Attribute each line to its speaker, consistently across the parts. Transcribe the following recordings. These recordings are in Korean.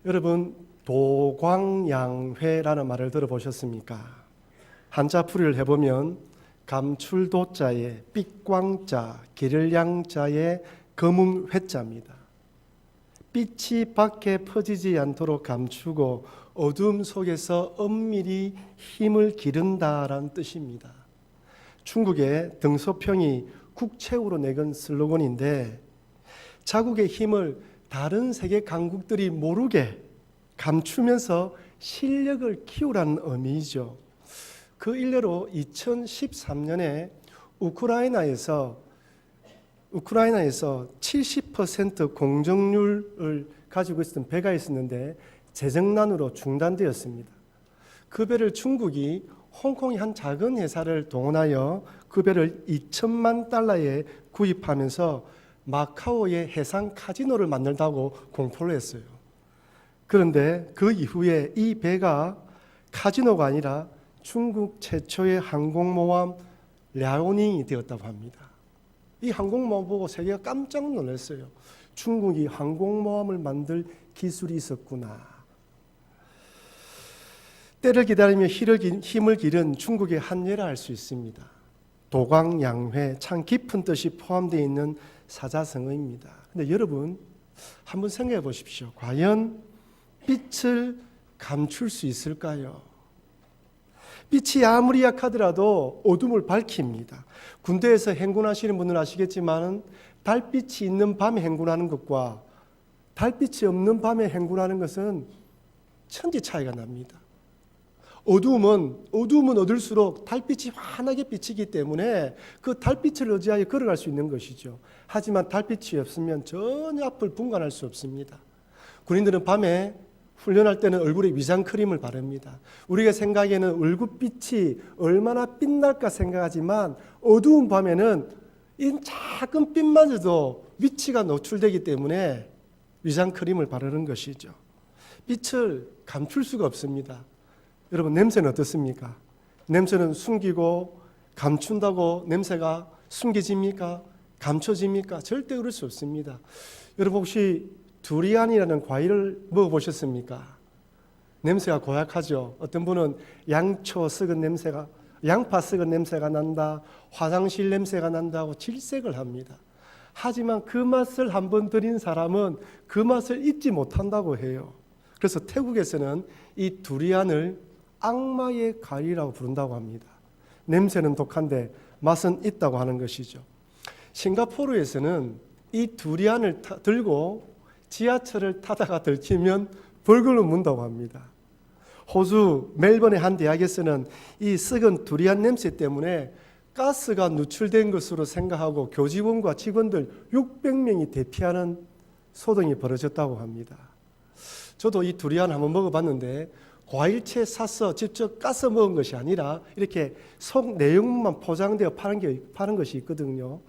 Speaker 1: 여러분, 도광양회라는 말을 들어보셨습니까? 한자 풀이를 해보면 감출도자에 빛광자, 길을 양자에 검음회자입니다. 빛이 밖에 퍼지지 않도록 감추고 어둠 속에서 엄밀히 힘을 기른다라는 뜻입니다. 중국의 덩소평이 국채우로 내건 슬로건인데, 자국의 힘을 다른 세계 강국들이 모르게 감추면서 실력을 키우라는 의미이죠. 그 일례로 2013년에 우크라이나에서 70% 공정률을 가지고 있었던 배가 있었는데 재정난으로 중단되었습니다. 그 배를 중국이 홍콩의 한 작은 회사를 동원하여 그 배를 2천만 달러에 구입하면서 마카오의 해상 카지노를 만들다고 공포를 했어요. 그런데 그 이후에 이 배가 카지노가 아니라 중국 최초의 항공모함 랴오닝이 되었다고 합니다. 이 항공모함 보고 세계가 깜짝 놀랐어요. 중국이 항공모함을 만들 기술이 있었구나. 때를 기다리며 힘을 기른 중국의 한예라 할 수 있습니다. 도광양회, 참 깊은 뜻이 포함되어 있는 사자성어입니다. 근데 여러분, 한번 생각해 보십시오. 과연 빛을 감출 수 있을까요? 빛이 아무리 약하더라도 어둠을 밝힙니다. 군대에서 행군하시는 분은 아시겠지만 달빛이 있는 밤에 행군하는 것과 달빛이 없는 밤에 행군하는 것은 천지 차이가 납니다. 어두움은 어둘수록 달빛이 환하게 비치기 때문에 그 달빛을 의지하여 걸어갈 수 있는 것이죠. 하지만 달빛이 없으면 전혀 앞을 분간할 수 없습니다. 군인들은 밤에 훈련할 때는 얼굴에 위장크림을 바릅니다. 우리가 생각에는 얼굴빛이 얼마나 빛날까 생각하지만 어두운 밤에는 이 작은 빛마저도 위치가 노출되기 때문에 위장크림을 바르는 것이죠. 빛을 감출 수가 없습니다. 여러분, 냄새는 어떻습니까? 냄새는 숨기고 감춘다고 냄새가 숨겨집니까? 감춰집니까? 절대 그럴 수 없습니다. 여러분, 혹시 두리안이라는 과일을 먹어보셨습니까? 냄새가 고약하죠. 어떤 분은 양파 썩은 냄새가 난다, 화장실 냄새가 난다고 질색을 합니다. 하지만 그 맛을 한번 들인 사람은 그 맛을 잊지 못한다고 해요. 그래서 태국에서는 이 두리안을 악마의 과일이라고 부른다고 합니다. 냄새는 독한데 맛은 있다고 하는 것이죠. 싱가포르에서는 이 두리안을 들고 지하철을 타다가 들키면 벌금을 문다고 합니다. 호주 멜번의 한 대학에서는 이 썩은 두리안 냄새 때문에 가스가 누출된 것으로 생각하고 교직원과 직원들 600명이 대피하는 소동이 벌어졌다고 합니다. 저도 이 두리안 한번 먹어봤는데 과일채 사서 직접 까서 먹은 것이 아니라 이렇게 속 내용만 포장되어 파는 것이 있거든요.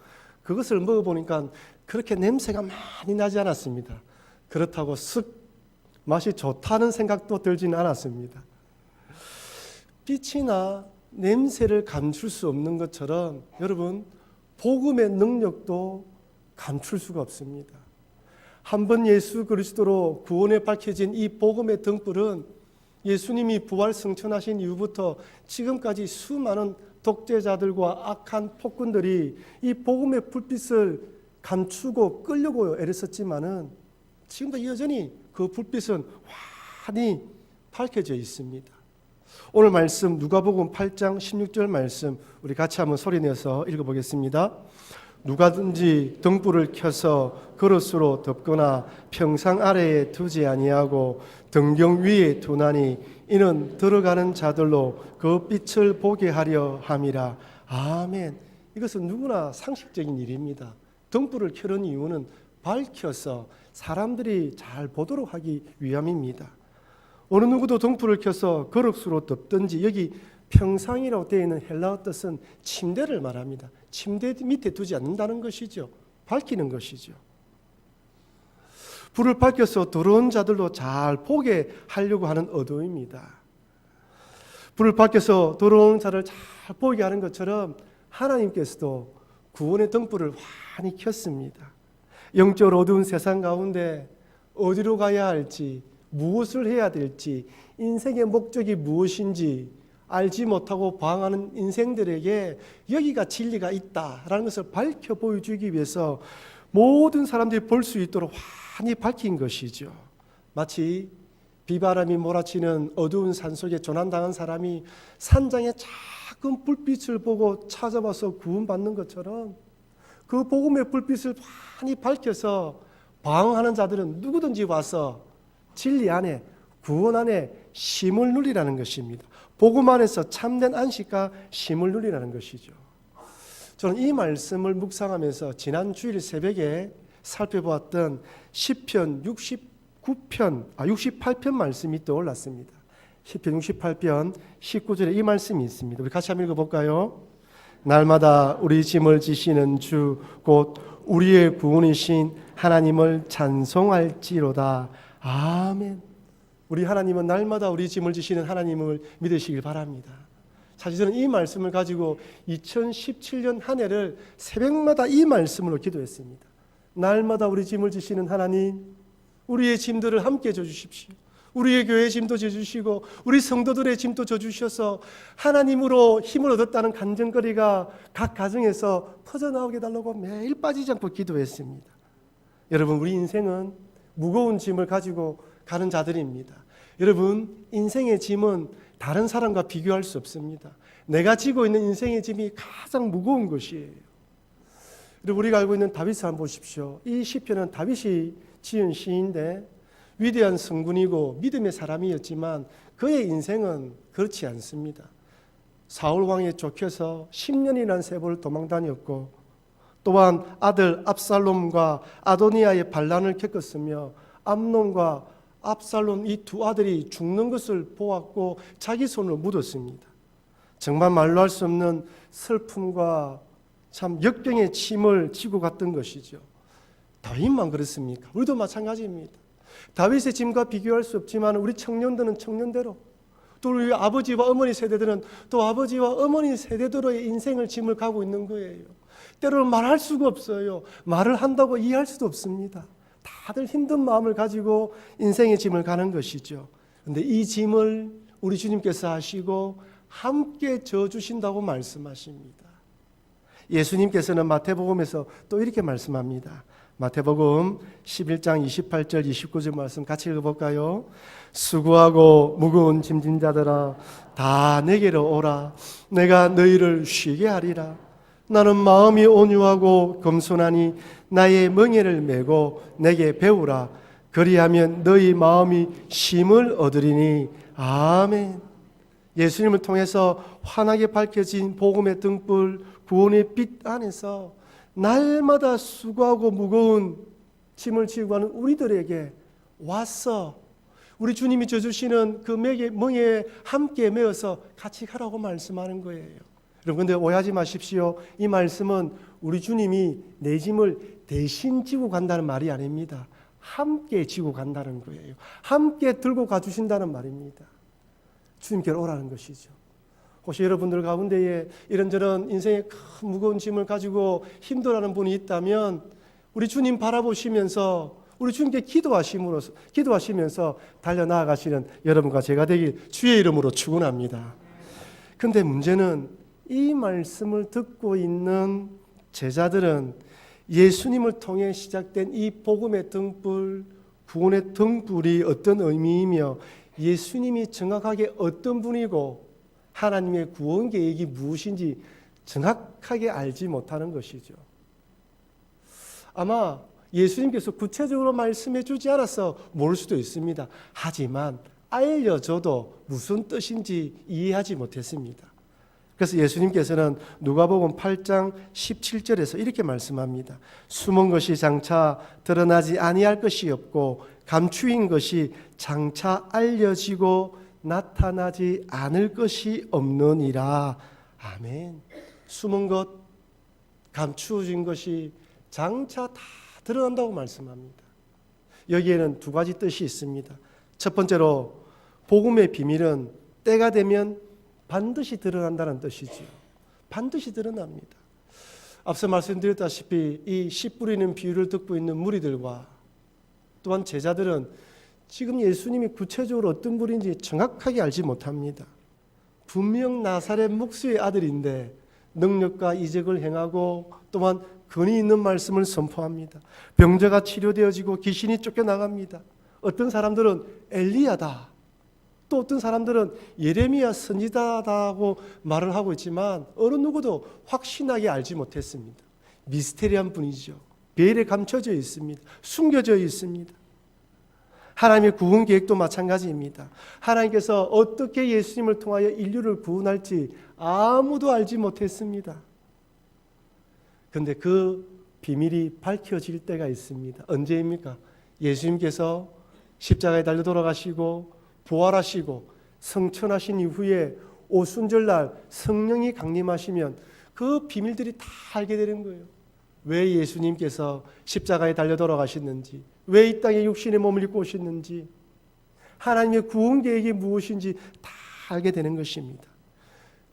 Speaker 1: 그것을 먹어보니까 그렇게 냄새가 많이 나지 않았습니다. 그렇다고 쓱 맛이 좋다는 생각도 들지는 않았습니다. 빛이나 냄새를 감출 수 없는 것처럼 여러분, 복음의 능력도 감출 수가 없습니다. 한번 예수 그리스도로 구원에 밝혀진 이 복음의 등불은 예수님이 부활 승천하신 이후부터 지금까지 수많은 독재자들과 악한 폭군들이 이 복음의 불빛을 감추고 끌려고 애를 썼지만은 지금도 여전히 그 불빛은 환히 밝혀져 있습니다. 오늘 말씀 누가복음 8장 16절 말씀 우리 같이 한번 소리내서 읽어보겠습니다. 누가든지 등불을 켜서 그릇으로 덮거나 평상 아래에 두지 아니하고 등경 위에 두나니 이는 들어가는 자들로 그 빛을 보게 하려 함이라. 아멘. 이것은 누구나 상식적인 일입니다. 등불을 켜는 이유는 밝혀서 사람들이 잘 보도록 하기 위함입니다. 어느 누구도 등불을 켜서 그릇으로 덮든지, 여기 평상이라고 되어 있는 헬라어 뜻은 침대를 말합니다. 침대 밑에 두지 않는다는 것이죠. 밝히는 것이죠. 불을 밝혀서 들어온 자들로 잘 보게 하려고 하는 의도입니다. 불을 밝혀서 들어온 자를 잘 보게 하는 것처럼 하나님께서도 구원의 등불을 환히 켰습니다. 영적으로 어두운 세상 가운데 어디로 가야 할지, 무엇을 해야 될지, 인생의 목적이 무엇인지 알지 못하고 방황하는 인생들에게 여기가 진리가 있다라는 것을 밝혀 보여주기 위해서 모든 사람들이 볼 수 있도록 환히 밝힌 것이죠. 마치 비바람이 몰아치는 어두운 산속에 조난당한 사람이 산장의 작은 불빛을 보고 찾아와서 구원받는 것처럼 그 복음의 불빛을 환히 밝혀서 방황하는 자들은 누구든지 와서 진리 안에, 구원 안에 쉼을 누리라는 것입니다. 복음 안에서 참된 안식과 쉼을 누리라는 것이죠. 저는 이 말씀을 묵상하면서 지난 주일 새벽에 살펴보았던 시편 68편 말씀이 떠올랐습니다. 시편 68편 19절에 이 말씀이 있습니다. 우리 같이 한번 읽어볼까요? 날마다 우리 짐을 지시는 주 곧 우리의 구원이신 하나님을 찬송할지로다. 아멘. 우리 하나님은 날마다 우리 짐을 지시는 하나님을 믿으시길 바랍니다. 사실 저는 이 말씀을 가지고 2017년 한 해를 새벽마다 이 말씀으로 기도했습니다. 날마다 우리 짐을 지시는 하나님, 우리의 짐들을 함께 져주십시오. 우리의 교회의 짐도 져주시고 우리 성도들의 짐도 져주셔서 하나님으로 힘을 얻었다는 간증거리가 각 가정에서 퍼져나오게 해달라고 매일 빠지지 않고 기도했습니다. 여러분, 우리 인생은 무거운 짐을 가지고 가는 자들입니다. 여러분, 인생의 짐은 다른 사람과 비교할 수 없습니다. 내가 지고 있는 인생의 짐이 가장 무거운 것이에요. 그리고 우리가 알고 있는 다윗을 한번 보십시오. 이 시편은 다윗이 지은 시인데 위대한 성군이고 믿음의 사람이었지만 그의 인생은 그렇지 않습니다. 사울 왕에 쫓겨서 10년이라는 세월을 도망다녔고 또한 아들 압살롬과 아도니아의 반란을 겪었으며 암논과 압살롬 이 두 아들이 죽는 것을 보았고 자기 손을 묻었습니다. 정말 말로 할 수 없는 슬픔과 참 역병의 짐을 지고 갔던 것이죠. 다윗만 그렇습니까? 우리도 마찬가지입니다. 다윗의 짐과 비교할 수 없지만 우리 청년들은 청년대로, 또 우리 아버지와 어머니 세대들은 또 아버지와 어머니 세대대로의 인생을 짐을 가고 있는 거예요. 때로는 말할 수가 없어요. 말을 한다고 이해할 수도 없습니다. 다들 힘든 마음을 가지고 인생의 짐을 가는 것이죠. 그런데 이 짐을 우리 주님께서 하시고 함께 져주신다고 말씀하십니다. 예수님께서는 마태복음에서 또 이렇게 말씀합니다. 마태복음 11장 28절 29절 말씀 같이 읽어볼까요? 수고하고 무거운 짐진 자들아 다 내게로 오라. 내가 너희를 쉬게 하리라. 나는 마음이 온유하고 겸손하니 나의 멍에를 메고 내게 배우라. 그리하면 너희 마음이 쉼을 얻으리니. 아멘. 예수님을 통해서 환하게 밝혀진 복음의 등불, 구원의 빛 안에서 날마다 수고하고 무거운 짐을 지고 가는 우리들에게 와서 우리 주님이 져주시는 그 멍에 함께 메어서 같이 가라고 말씀하는 거예요. 여러분, 근데 오해하지 마십시오. 이 말씀은 우리 주님이 내 짐을 대신 지고 간다는 말이 아닙니다. 함께 지고 간다는 거예요. 함께 들고 가주신다는 말입니다. 주님께로 오라는 것이죠. 혹시 여러분들 가운데에 이런저런 인생의 큰 무거운 짐을 가지고 힘들어하는 분이 있다면 우리 주님 바라보시면서 우리 주님께 기도하시면서 달려나아가시는 여러분과 제가 되길 주의 이름으로 축원합니다. 그런데 문제는 이 말씀을 듣고 있는 제자들은 예수님을 통해 시작된 이 복음의 등불, 구원의 등불이 어떤 의미이며 예수님이 정확하게 어떤 분이고 하나님의 구원 계획이 무엇인지 정확하게 알지 못하는 것이죠. 아마 예수님께서 구체적으로 말씀해 주지 않아서 모를 수도 있습니다. 하지만 알려줘도 무슨 뜻인지 이해하지 못했습니다. 그래서 예수님께서는 누가복음 8장 17절에서 이렇게 말씀합니다. 숨은 것이 장차 드러나지 아니할 것이 없고 감추인 것이 장차 알려지고 나타나지 않을 것이 없느니라. 아멘. 숨은 것, 감추어진 것이 장차 다 드러난다고 말씀합니다. 여기에는 두 가지 뜻이 있습니다. 첫 번째로 복음의 비밀은 때가 되면 반드시 드러난다는 뜻이지요. 반드시 드러납니다. 앞서 말씀드렸다시피 이 씨 뿌리는 비유를 듣고 있는 무리들과 또한 제자들은 지금 예수님이 구체적으로 어떤 분인지 정확하게 알지 못합니다. 분명 나사렛 목수의 아들인데 능력과 이적을 행하고 또한 권위 있는 말씀을 선포합니다. 병자가 치료되어지고 귀신이 쫓겨나갑니다. 어떤 사람들은 엘리야다, 또 어떤 사람들은 예레미야 선지자다고 말을 하고 있지만 어느 누구도 확신하게 알지 못했습니다. 미스테리한 분이죠. 베일에 감춰져 있습니다. 숨겨져 있습니다. 하나님의 구원 계획도 마찬가지입니다. 하나님께서 어떻게 예수님을 통하여 인류를 구원할지 아무도 알지 못했습니다. 그런데 그 비밀이 밝혀질 때가 있습니다. 언제입니까? 예수님께서 십자가에 달려 돌아가시고 부활하시고 성천하신 이후에 오순절날 성령이 강림하시면 그 비밀들이 다 알게 되는 거예요. 왜 예수님께서 십자가에 달려 돌아가셨는지, 왜 이 땅에 육신의 몸을 입고 오셨는지, 하나님의 구원 계획이 무엇인지 다 알게 되는 것입니다.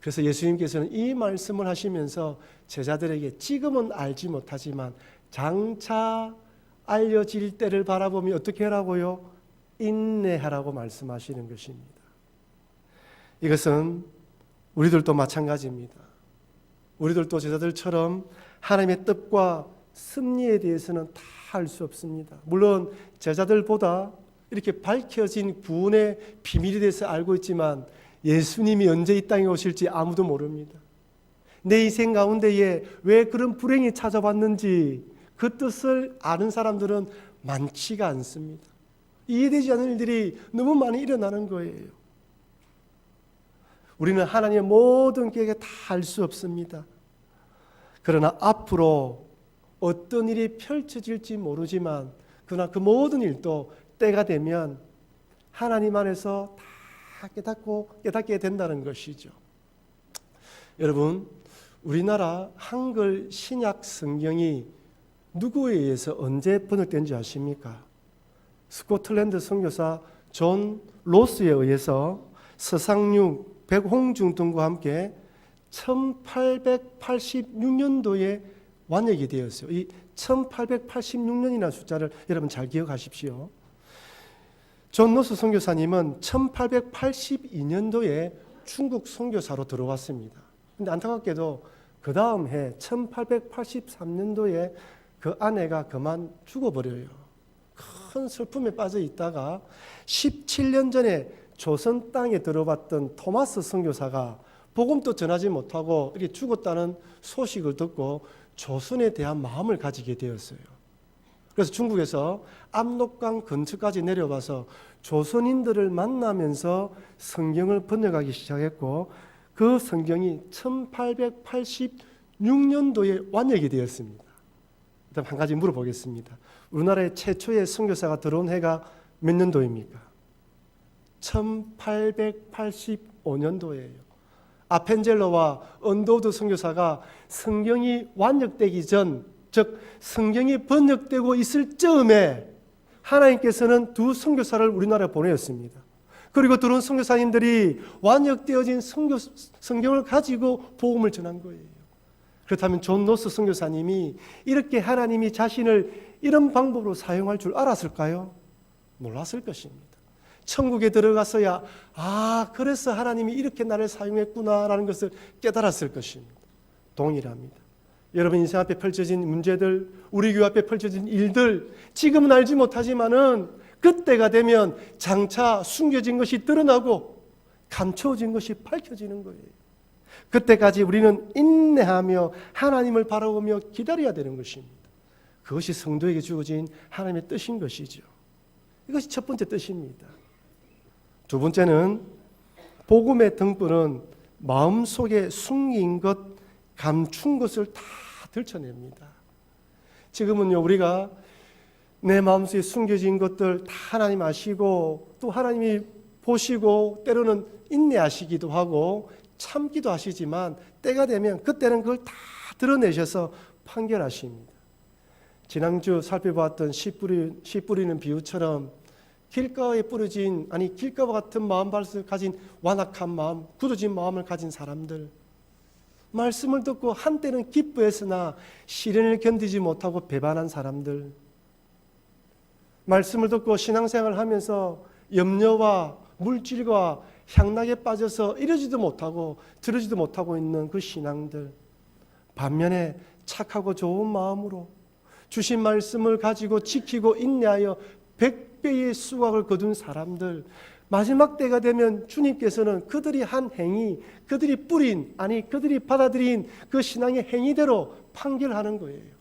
Speaker 1: 그래서 예수님께서는 이 말씀을 하시면서 제자들에게 지금은 알지 못하지만 장차 알려질 때를 바라보며 어떻게 하라고요? 인내하라고 말씀하시는 것입니다. 이것은 우리들도 마찬가지입니다. 우리들도 제자들처럼 하나님의 뜻과 섭리에 대해서는 다 알 수 없습니다. 물론 제자들보다 이렇게 밝혀진 구원의 비밀에 대해서 알고 있지만 예수님이 언제 이 땅에 오실지 아무도 모릅니다. 내 인생 가운데에 왜 그런 불행이 찾아왔는지 그 뜻을 아는 사람들은 많지가 않습니다. 이해되지 않는 일들이 너무 많이 일어나는 거예요. 우리는 하나님의 모든 계획을 다 알 수 없습니다. 그러나 앞으로 어떤 일이 펼쳐질지 모르지만 그러나 그 모든 일도 때가 되면 하나님 안에서 다 깨닫게 된다는 것이죠. 여러분, 우리나라 한글 신약 성경이 누구에 의해서 언제 번역된지 아십니까? 스코틀랜드 선교사 존 로스에 의해서 서상륙, 백홍중 등과 함께 1886년도에 완역이 되었어요. 이 1886년이라는 숫자를 여러분 잘 기억하십시오. 존 로스 선교사님은 1882년도에 중국 선교사로 들어왔습니다. 그런데 안타깝게도 그 다음 해 1883년도에 그 아내가 그만 죽어버려요. 큰 슬픔에 빠져 있다가 17년 전에 조선 땅에 들어왔던 토마스 선교사가 복음도 전하지 못하고 이렇게 죽었다는 소식을 듣고 조선에 대한 마음을 가지게 되었어요. 그래서 중국에서 압록강 근처까지 내려와서 조선인들을 만나면서 성경을 번역하기 시작했고 그 성경이 1886년도에 완역이 되었습니다. 일단 한 가지 물어보겠습니다. 우리나라의 최초의 선교사가 들어온 해가 몇 년도입니까? 1885년도예요. 아펜젤러와 언더우드 선교사가 성경이 완역되기 전, 즉 성경이 번역되고 있을 즈음에 하나님께서는 두 선교사를 우리나라에 보내었습니다. 그리고 들어온 선교사님들이 완역되어진 성경을 가지고 복음을 전한 거예요. 그렇다면 존 로스 선교사님이 이렇게 하나님이 자신을 이런 방법으로 사용할 줄 알았을까요? 몰랐을 것입니다. 천국에 들어가서야 그래서 하나님이 이렇게 나를 사용했구나라는 것을 깨달았을 것입니다. 동일합니다. 여러분 인생 앞에 펼쳐진 문제들, 우리 교회 앞에 펼쳐진 일들 지금은 알지 못하지만은 그때가 되면 장차 숨겨진 것이 드러나고 감춰진 것이 밝혀지는 거예요. 그때까지 우리는 인내하며 하나님을 바라보며 기다려야 되는 것입니다. 그것이 성도에게 주어진 하나님의 뜻인 것이죠. 이것이 첫 번째 뜻입니다. 두 번째는 복음의 등불은 마음속에 숨긴 것, 감춘 것을 다 들춰냅니다. 지금은요 우리가 내 마음속에 숨겨진 것들 다 하나님 아시고 또 하나님이 보시고 때로는 인내하시기도 하고 참기도 하시지만 때가 되면 그때는 그걸 다 드러내셔서 판결하십니다. 지난주 살펴보았던 씨 뿌리는 비유처럼 길가에 뿌려진 길가와 같은 마음밭을 가진 완악한 마음, 굳어진 마음을 가진 사람들, 말씀을 듣고 한때는 기뻐했으나 시련을 견디지 못하고 배반한 사람들, 말씀을 듣고 신앙생활을 하면서 염려와 물질과 향락에 빠져서 이러지도 못하고 저러지도 못하고 있는 그 신앙들, 반면에 착하고 좋은 마음으로 주신 말씀을 가지고 지키고 인내하여 100배의 수확을 거둔 사람들, 마지막 때가 되면 주님께서는 그들이 한 행위, 그들이 받아들인 그 신앙의 행위대로 판결하는 거예요.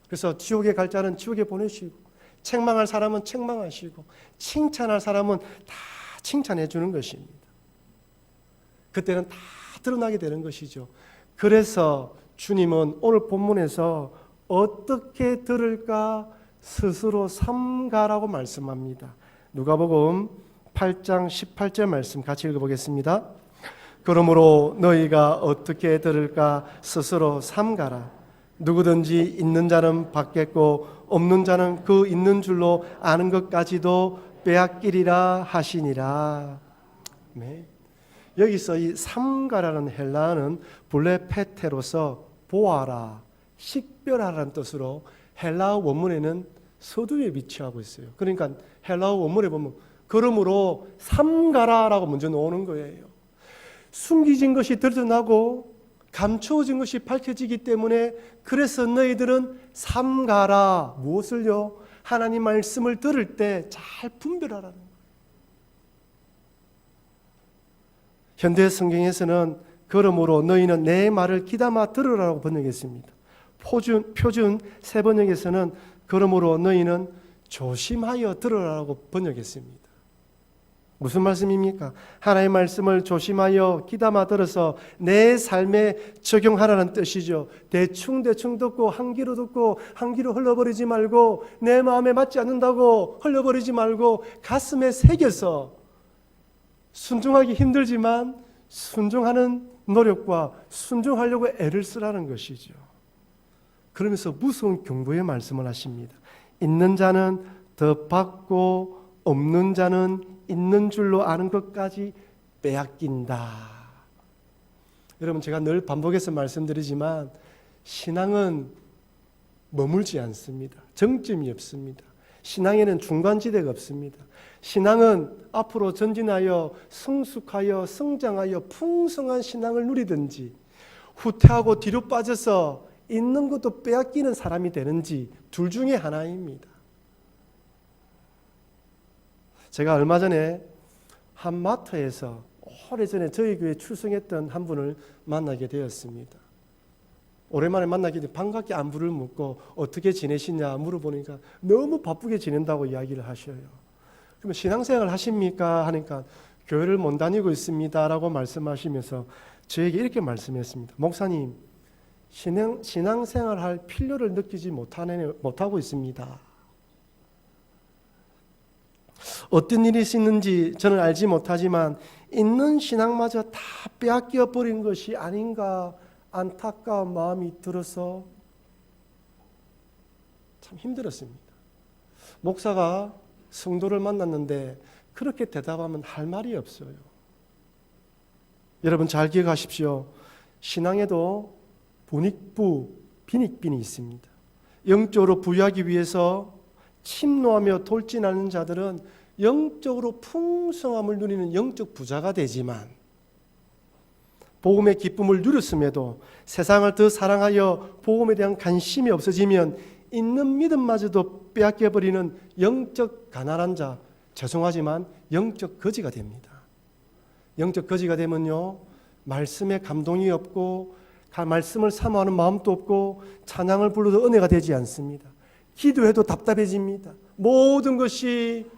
Speaker 1: 그래서 지옥에 갈 자는 지옥에 보내시고, 책망할 사람은 책망하시고, 칭찬할 사람은 다 칭찬해 주는 것입니다. 그때는 다 드러나게 되는 것이죠. 그래서 주님은 오늘 본문에서 어떻게 들을까 스스로 삼가라고 말씀합니다. 누가복음 8장 18절 말씀 같이 읽어보겠습니다. 그러므로 너희가 어떻게 들을까 스스로 삼가라. 누구든지 있는 자는 받겠고 없는 자는 그 있는 줄로 아는 것까지도 빼앗기리라 하시니라. 네. 여기서 이 삼가라는 헬라어는 본래 페테로서 보아라, 식별하라는 뜻으로 헬라어 원문에는 서두에 위치하고 있어요. 그러니까 헬라어 원문에 보면 그러므로 삼가라라고 먼저 나오는 거예요. 숨겨진 것이 드러나고 감추어진 것이 밝혀지기 때문에 그래서 너희들은 삼가라. 무엇을요? 하나님 말씀을 들을 때 잘 분별하라는 거예요. 현대 성경에서는 그러므로 너희는 내 말을 귀담아 들으라고 번역했습니다. 표준 새 번역에서는 그러므로 너희는 조심하여 들으라고 번역했습니다. 무슨 말씀입니까? 하나님의 말씀을 조심하여 귀담아 들어서 내 삶에 적용하라는 뜻이죠. 대충 듣고 한 귀로 듣고 한 귀로 흘러버리지 말고, 내 마음에 맞지 않는다고 흘려버리지 말고 가슴에 새겨서 순종하기 힘들지만 순종하는 노력과 순종하려고 애를 쓰라는 것이죠. 그러면서 무서운 경고의 말씀을 하십니다. 있는 자는 더 받고 없는 자는 있는 줄로 아는 것까지 빼앗긴다. 여러분, 제가 늘 반복해서 말씀드리지만 신앙은 머물지 않습니다. 정점이 없습니다. 신앙에는 중간지대가 없습니다. 신앙은 앞으로 전진하여 성숙하여 성장하여 풍성한 신앙을 누리든지, 후퇴하고 뒤로 빠져서 있는 것도 빼앗기는 사람이 되는지 둘 중에 하나입니다. 제가 얼마 전에 한 마트에서 오래전에 저희 교회에 출석했던 한 분을 만나게 되었습니다. 오랜만에 만나게 되어 반갑게 안부를 묻고 어떻게 지내시냐 물어보니까 너무 바쁘게 지낸다고 이야기를 하셔요. 그러면 신앙생활 하십니까? 하니까 교회를 못 다니고 있습니다 라고 말씀하시면서 저에게 이렇게 말씀했습니다. 목사님, 신앙생활 할 필요를 느끼지 못하고 있습니다. 어떤 일이 있는지 저는 알지 못하지만 있는 신앙마저 다 빼앗겨 버린 것이 아닌가 안타까운 마음이 들어서 참 힘들었습니다. 목사가 성도를 만났는데 그렇게 대답하면 할 말이 없어요. 여러분 잘 기억하십시오. 신앙에도 분익부, 빈익빈이 있습니다. 영적으로 부유하기 위해서 침노하며 돌진하는 자들은 영적으로 풍성함을 누리는 영적 부자가 되지만, 복음의 기쁨을 누렸음에도 세상을 더 사랑하여 복음에 대한 관심이 없어지면 있는 믿음마저도 빼앗겨버리는 영적 가난한 자, 죄송하지만 영적 거지가 됩니다. 영적 거지가 되면요, 말씀에 감동이 없고 말씀을 사모하는 마음도 없고 찬양을 불러도 은혜가 되지 않습니다. 기도해도 답답해집니다. 모든 것이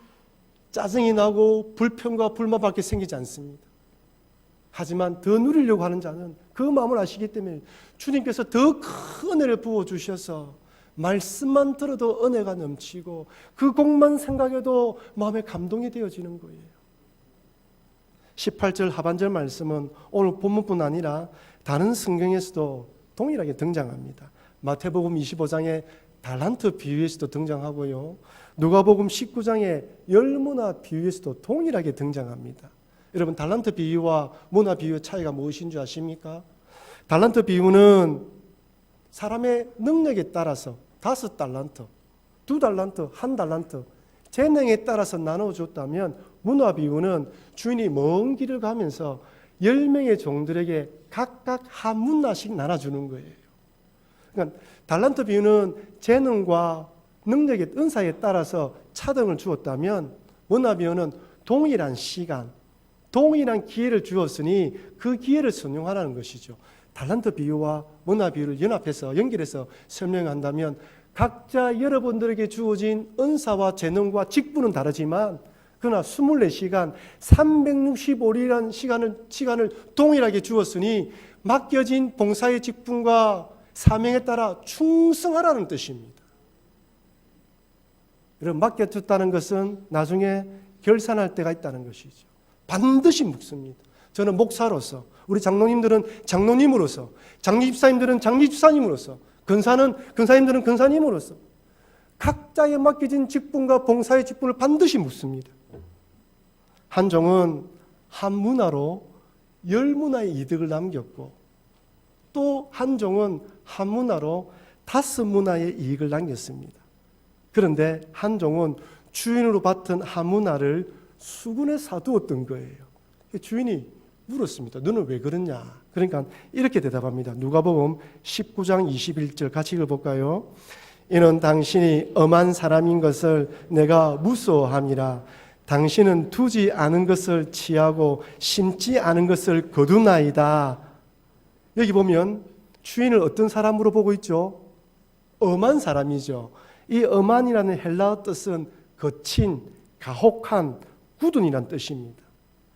Speaker 1: 짜증이 나고 불평과 불만밖에 생기지 않습니다. 하지만 더 누리려고 하는 자는 그 마음을 아시기 때문에 주님께서 더 큰 은혜를 부어주셔서 말씀만 들어도 은혜가 넘치고 그 곡만 생각해도 마음에 감동이 되어지는 거예요. 18절 하반절 말씀은 오늘 본문뿐 아니라 다른 성경에서도 동일하게 등장합니다. 마태복음 25장에 달란트 비유에서도 등장하고요, 누가복음 19장의 열문화 비유에서도 동일하게 등장합니다. 여러분, 달란트 비유와 문화 비유의 차이가 무엇인 줄 아십니까? 달란트 비유는 사람의 능력에 따라서 5달란트, 2달란트, 1달란트 재능에 따라서 나눠줬다면 문화 비유는 주인이 먼 길을 가면서 10명의 종들에게 각각 한 문화씩 나눠주는 거예요. 그러니까 달란트 비유는 재능과 능력의 은사에 따라서 차등을 주었다면 문화 비유는 동일한 시간, 동일한 기회를 주었으니 그 기회를 선용하라는 것이죠. 달란트 비유와 문화 비유를 연합해서 연결해서 설명한다면 각자 여러분들에게 주어진 은사와 재능과 직분은 다르지만 그러나 24시간 365일이라는 시간을 동일하게 주었으니 맡겨진 봉사의 직분과 사명에 따라 충성하라는 뜻입니다. 여러분, 맡겨졌다는 것은 나중에 결산할 때가 있다는 것이죠. 반드시 묻습니다. 저는 목사로서, 우리 장로님들은 장로님으로서, 장로집사님들은 장로집사님으로서, 근사님들은 근사님으로서 각자의 맡겨진 직분과 봉사의 직분을 반드시 묻습니다. 한 종은 한 문화로 10문화의 이득을 남겼고 또 한 종은 한 문화로 5문화의 이익을 남겼습니다. 그런데 한 종은 주인으로 받은 한 문화를 수군에 사두었던 거예요. 주인이 물었습니다. 너는 왜 그러냐? 그러니까 이렇게 대답합니다. 누가복음 19장 21절 같이 읽어볼까요? 이는 당신이 엄한 사람인 것을 내가 무서워함이라. 당신은 두지 않은 것을 취하고 심지 않은 것을 거두나이다. 여기 보면 주인을 어떤 사람으로 보고 있죠? 엄한 사람이죠. 이 엄한이라는 헬라어 뜻은 거친, 가혹한, 굳은이라는 뜻입니다.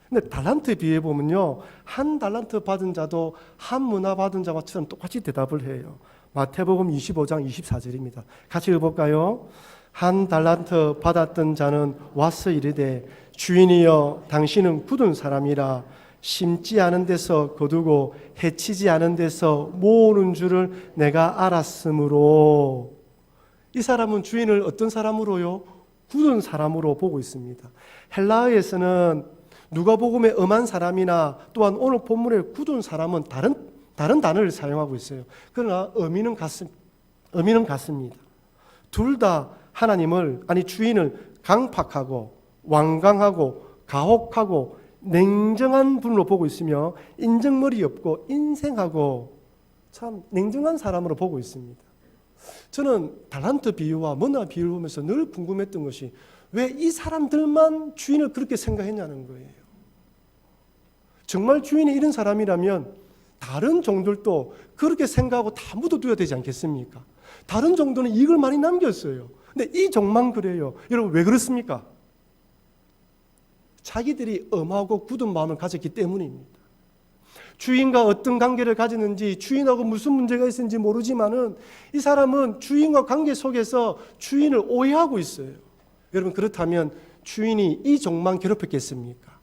Speaker 1: 근데 달란트 비유에 보면요, 한 달란트 받은 자도 한 문화 받은 자와처럼 똑같이 대답을 해요. 마태복음 25장 24절입니다. 같이 읽어볼까요? 한 달란트 받았던 자는 와서 이르되 주인이여 당신은 굳은 사람이라 심지 않은 데서 거두고 해치지 않은 데서 모으는 줄을 내가 알았으므로. 이 사람은 주인을 어떤 사람으로요? 굳은 사람으로 보고 있습니다. 헬라어에서는 누가복음의 엄한 사람이나 또한 오늘 본문의 굳은 사람은 다른 단어를 사용하고 있어요. 그러나 의미는 같습니다. 둘 다 하나님을, 주인을 강팍하고 완강하고 가혹하고 냉정한 분으로 보고 있으며 인정머리 없고 인생하고 참 냉정한 사람으로 보고 있습니다. 저는 달란트 비유와 문화 비유를 보면서 늘 궁금했던 것이 왜 이 사람들만 주인을 그렇게 생각했냐는 거예요. 정말 주인이 이런 사람이라면 다른 종들도 그렇게 생각하고 다 묻어둬야 되지 않겠습니까? 다른 종들은 이익을 많이 남겼어요. 근데 이 종만 그래요. 여러분 왜 그렇습니까? 자기들이 엄하고 굳은 마음을 가졌기 때문입니다. 주인과 어떤 관계를 가졌는지, 주인하고 무슨 문제가 있었는지 모르지만은 이 사람은 주인과 관계 속에서 주인을 오해하고 있어요. 여러분 그렇다면 주인이 이 종만 괴롭혔겠습니까?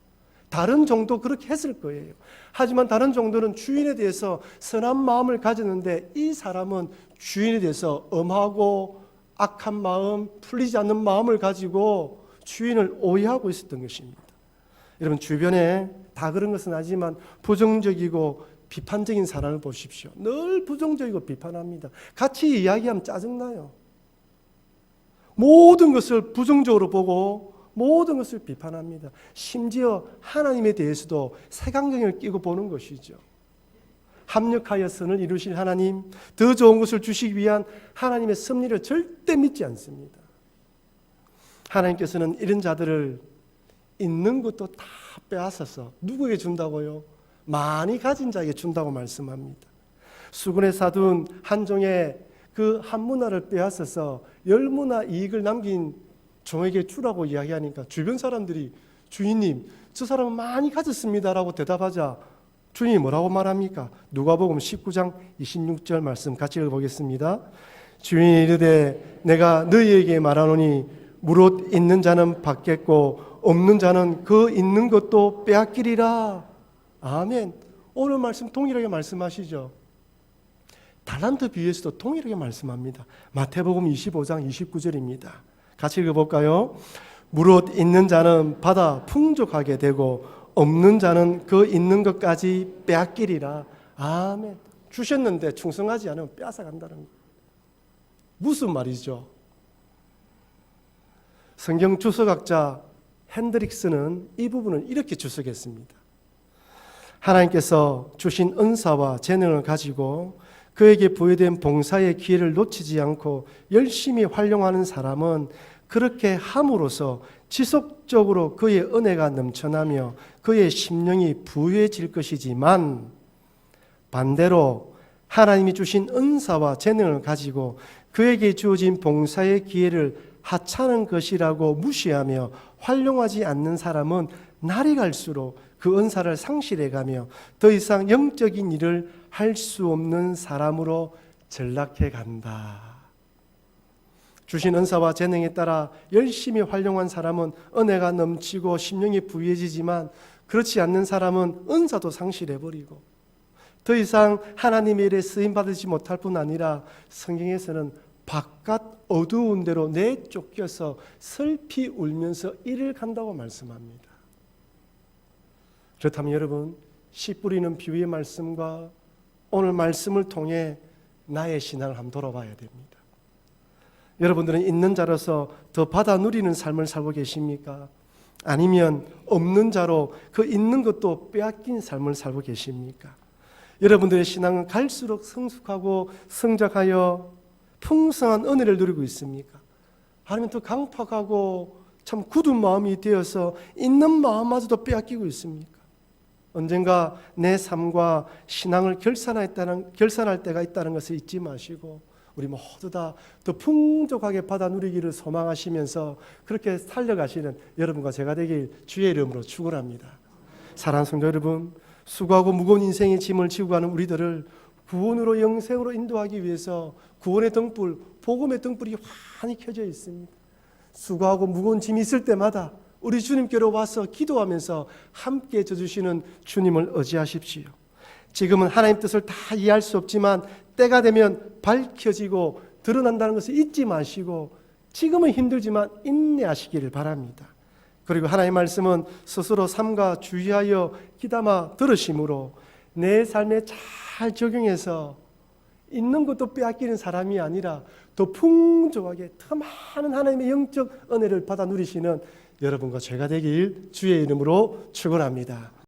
Speaker 1: 다른 종도 그렇게 했을 거예요. 하지만 다른 종들은 주인에 대해서 선한 마음을 가졌는데 이 사람은 주인에 대해서 엄하고 악한 마음, 풀리지 않는 마음을 가지고 주인을 오해하고 있었던 것입니다. 여러분 주변에 다 그런 것은 아니지만 부정적이고 비판적인 사람을 보십시오. 늘 부정적이고 비판합니다. 같이 이야기하면 짜증나요. 모든 것을 부정적으로 보고 모든 것을 비판합니다. 심지어 하나님에 대해서도 색안경을 끼고 보는 것이죠. 합력하여 선을 이루실 하나님, 더 좋은 것을 주시기 위한 하나님의 섭리를 절대 믿지 않습니다. 하나님께서는 이런 자들을 있는 것도 다 빼앗아서 누구에게 준다고요? 많이 가진 자에게 준다고 말씀합니다. 수군에 사둔 한 종의 그 한 문화를 빼앗아서 10문화 이익을 남긴 종에게 주라고 이야기하니까 주변 사람들이 주인님, 저 사람은 많이 가졌습니다라고 대답하자 주인이 뭐라고 말합니까? 누가복음 19장 26절 말씀 같이 읽어보겠습니다. 주인이 이르되 내가 너희에게 말하노니 무릇 있는 자는 받겠고 없는 자는 그 있는 것도 빼앗기리라. 아멘. 오늘 말씀 동일하게 말씀하시죠. 달란트 비유에서도 동일하게 말씀합니다. 마태복음 25장 29절입니다. 같이 읽어볼까요? 무릇 있는 자는 받아 풍족하게 되고 없는 자는 그 있는 것까지 빼앗기리라. 아멘. 주셨는데 충성하지 않으면 빼앗아간다는 거예요. 무슨 말이죠? 성경 주석학자 핸드릭스는 이 부분을 이렇게 주석했습니다. 하나님께서 주신 은사와 재능을 가지고 그에게 부여된 봉사의 기회를 놓치지 않고 열심히 활용하는 사람은 그렇게 함으로써 지속적으로 그의 은혜가 넘쳐나며 그의 심령이 부유해질 것이지만, 반대로 하나님이 주신 은사와 재능을 가지고 그에게 주어진 봉사의 기회를 하찮은 것이라고 무시하며 활용하지 않는 사람은 날이 갈수록 그 은사를 상실해가며 더 이상 영적인 일을 할 수 없는 사람으로 전락해 간다. 주신 은사와 재능에 따라 열심히 활용한 사람은 은혜가 넘치고 심령이 부유해지지만, 그렇지 않는 사람은 은사도 상실해버리고 더 이상 하나님의 일에 쓰임받지 못할 뿐 아니라 성경에서는 바깥 어두운 데로 내쫓겨서 슬피 울면서 이를 간다고 말씀합니다. 그렇다면 여러분, 씨 뿌리는 비유의 말씀과 오늘 말씀을 통해 나의 신앙을 한번 돌아봐야 됩니다. 여러분들은 있는 자로서 더 받아 누리는 삶을 살고 계십니까? 아니면 없는 자로 그 있는 것도 빼앗긴 삶을 살고 계십니까? 여러분들의 신앙은 갈수록 성숙하고 성장하여 풍성한 은혜를 누리고 있습니까? 아니면 더 강팍하고 참 굳은 마음이 되어서 있는 마음마저도 빼앗기고 있습니까? 언젠가 내 삶과 신앙을 결산할 때가 있다는 것을 잊지 마시고 우리 모두 다 더 풍족하게 받아 누리기를 소망하시면서 그렇게 살려가시는 여러분과 제가 되길 주의 이름으로 축원합니다. 사랑하는 성도 여러분, 수고하고 무거운 인생의 짐을 지고 가는 우리들을 구원으로 영생으로 인도하기 위해서 구원의 등불, 복음의 등불이 환히 켜져 있습니다. 수고하고 무거운 짐이 있을 때마다 우리 주님께로 와서 기도하면서 함께 져주시는 주님을 의지하십시오. 지금은 하나님 뜻을 다 이해할 수 없지만 때가 되면 밝혀지고 드러난다는 것을 잊지 마시고 지금은 힘들지만 인내하시기를 바랍니다. 그리고 하나님의 말씀은 스스로 삼가 주의하여 귀담아 들으심으로 내 삶에 잘 적용해서 있는 것도 빼앗기는 사람이 아니라 더 풍족하게 더 많은 하나님의 영적 은혜를 받아 누리시는 여러분과 제가 되길 주의 이름으로 축원합니다.